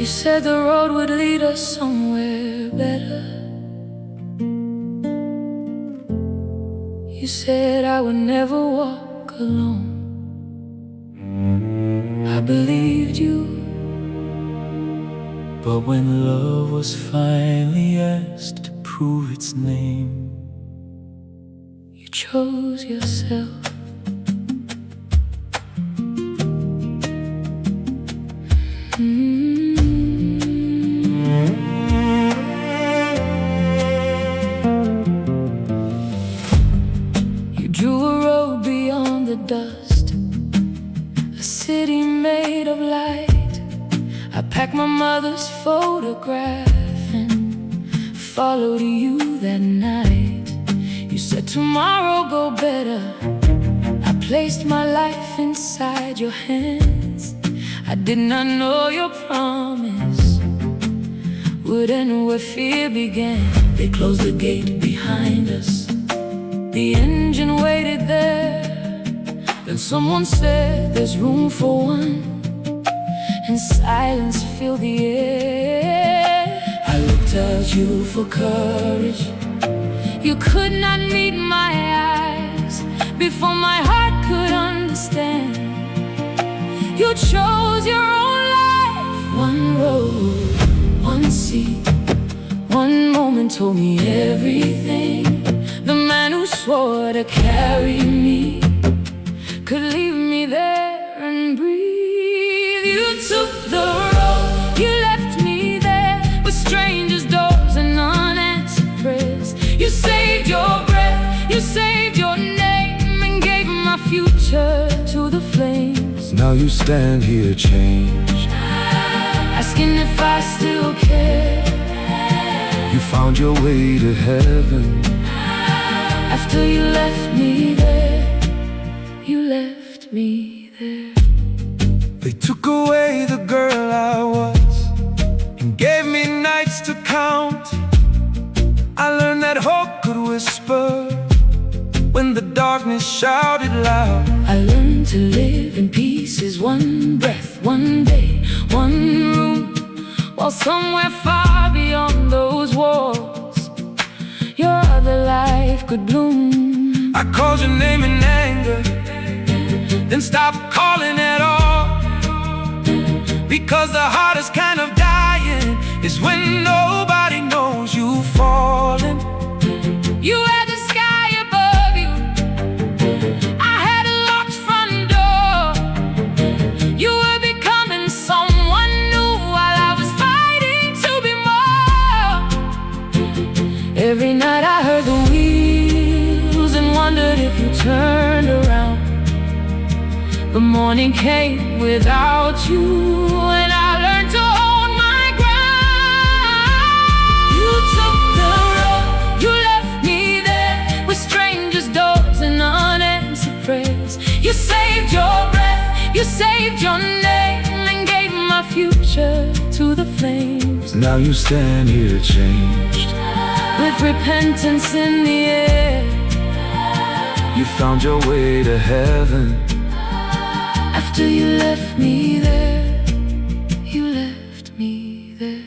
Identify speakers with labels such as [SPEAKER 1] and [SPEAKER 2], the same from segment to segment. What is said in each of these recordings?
[SPEAKER 1] You said the road would lead us somewhere better. You said I would never walk alone. I believed you.
[SPEAKER 2] But when love was finally asked to prove its name,
[SPEAKER 1] you chose yourself. You drew a road beyond the dust, a city made of light. I packed my mother's photograph and followed you that night. You said tomorrow go better. I placed my life inside your hands. I did not know your promise would end where fear began. They closed the gate behind us. The engine waited there. Then someone said there's room for one, and silence filled the air. I looked at you for courage. You could not meet my eyes before my heart could understand. You chose your own life. One road, one seat, one moment told me everything. The man who swore to carry me could leave me there and breathe. You took the road, you left me there with strangers' doors and unanswered prayers. You saved your breath, you saved your name, and gave my future to the flames.
[SPEAKER 2] now you stand here changed,
[SPEAKER 1] asking if I still care.
[SPEAKER 2] you found your way to heaven.
[SPEAKER 1] After you left me there, you left me there.
[SPEAKER 2] They took away the girl I was and gave me nights to count. I learned that hope could whisper when the darkness shouted loud.
[SPEAKER 1] I learned to live in pieces, one breath, one day, one room, while somewhere far beyond those walls your other life could bloom.
[SPEAKER 2] I called your name in anger, then stopped calling at all, because the hardest kind of dying is when nobody knows you've fallen.
[SPEAKER 1] You had the sky above you, I had a locked front door. You were becoming someone new while I was fighting to be more. Every night I heard the wheels and wondered if you turned around. The morning came without you, and I learned to hold my ground. You took the road, you left me there with strangers' doors and unanswered prayers. You saved your breath, you saved your name, and gave my future to the flames.
[SPEAKER 2] Now you stand here changed,
[SPEAKER 1] with repentance in the air.
[SPEAKER 2] you found your way to heaven.
[SPEAKER 1] After you left me there, you left me there.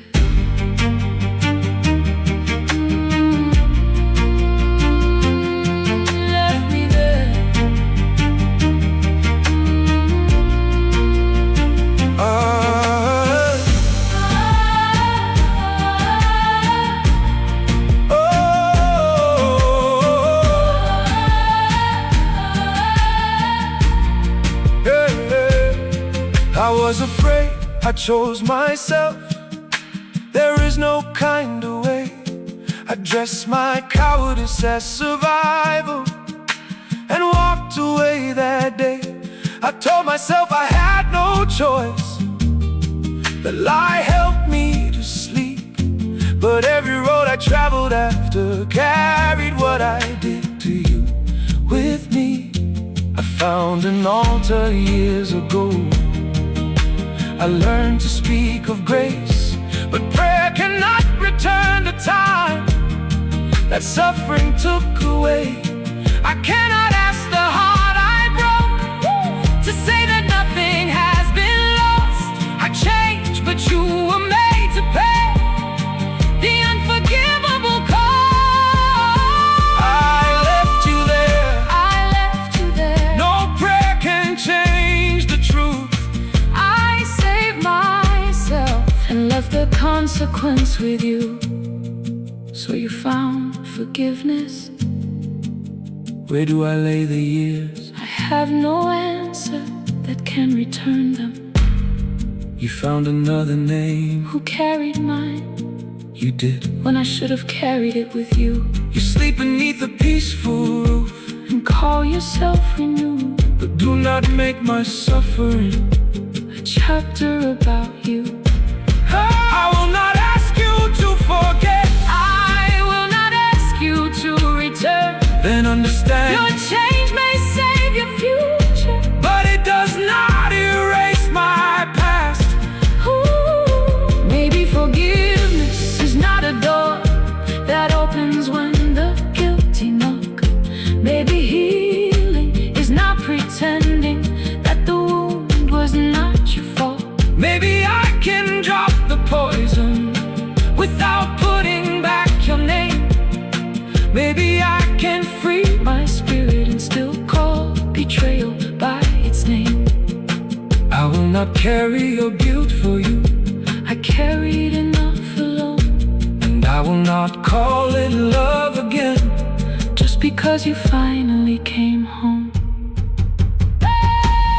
[SPEAKER 1] Left me there.
[SPEAKER 2] I was afraid, I chose myself. There is no kind of way. I dressed my cowardice as survival and walked away that day. I told myself I had no choice. The lie helped me to sleep, but every road I traveled after carried what I did to you with me. I found an altar years ago. I learned to speak of grace, but prayer cannot return the time that suffering took away. I cannot ask the heart I broke to say that nothing has been lost. I changed, but you were
[SPEAKER 1] consequence with you. So you found forgiveness.
[SPEAKER 2] Where do I lay the years?
[SPEAKER 1] I have no answer that can return them.
[SPEAKER 2] You found another name.
[SPEAKER 1] Who carried mine
[SPEAKER 2] You did.
[SPEAKER 1] when I should have carried it with you?
[SPEAKER 2] You sleep beneath a peaceful roof,
[SPEAKER 1] And call yourself renewed.
[SPEAKER 2] but do not make my suffering
[SPEAKER 1] A chapter about you.
[SPEAKER 2] I will not ask you to forget.
[SPEAKER 1] I will not ask you to return.
[SPEAKER 2] Then understand,
[SPEAKER 1] Your change may save your future.
[SPEAKER 2] but it does not erase my past.
[SPEAKER 1] Ooh, maybe forgiveness is not a door that opens when the guilty knock. Maybe healing is not pretending that the wound was not your fault.
[SPEAKER 2] Maybe I can drop the poison without putting back your name. Maybe I can free
[SPEAKER 1] My spirit and still call betrayal by its name.
[SPEAKER 2] I will not carry your guilt for you,
[SPEAKER 1] I carried enough alone.
[SPEAKER 2] and I will not call it love again.
[SPEAKER 1] Just because you finally came home.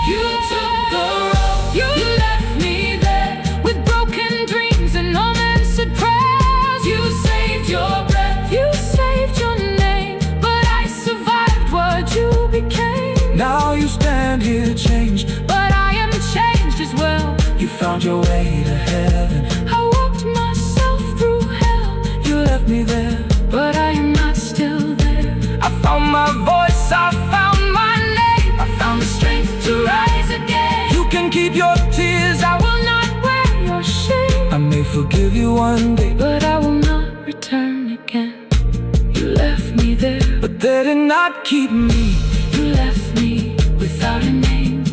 [SPEAKER 2] You took the road,
[SPEAKER 1] You left me there with broken dreams and unanswered prayers.
[SPEAKER 2] you saved your breath.
[SPEAKER 1] You saved your name, but I survived what you became.
[SPEAKER 2] Now you stand here changed.
[SPEAKER 1] But I am changed as well.
[SPEAKER 2] You found your way to heaven.
[SPEAKER 1] I walked myself through hell,
[SPEAKER 2] You left me there.
[SPEAKER 1] but I am not still there.
[SPEAKER 2] I found my voice, I found my name. I found the strength to rise again. You can keep your tears,
[SPEAKER 1] I will not wear your shame,
[SPEAKER 2] I may forgive you one day,
[SPEAKER 1] but I will not return again. You left me there,
[SPEAKER 2] but they did not keep me.
[SPEAKER 1] you left me without a name.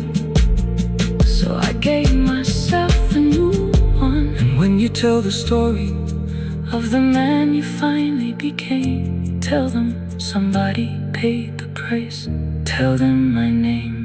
[SPEAKER 1] So I gave myself a new one
[SPEAKER 2] And when you tell the story,
[SPEAKER 1] of the man you finally became. Tell them somebody paid the price. Tell them my name.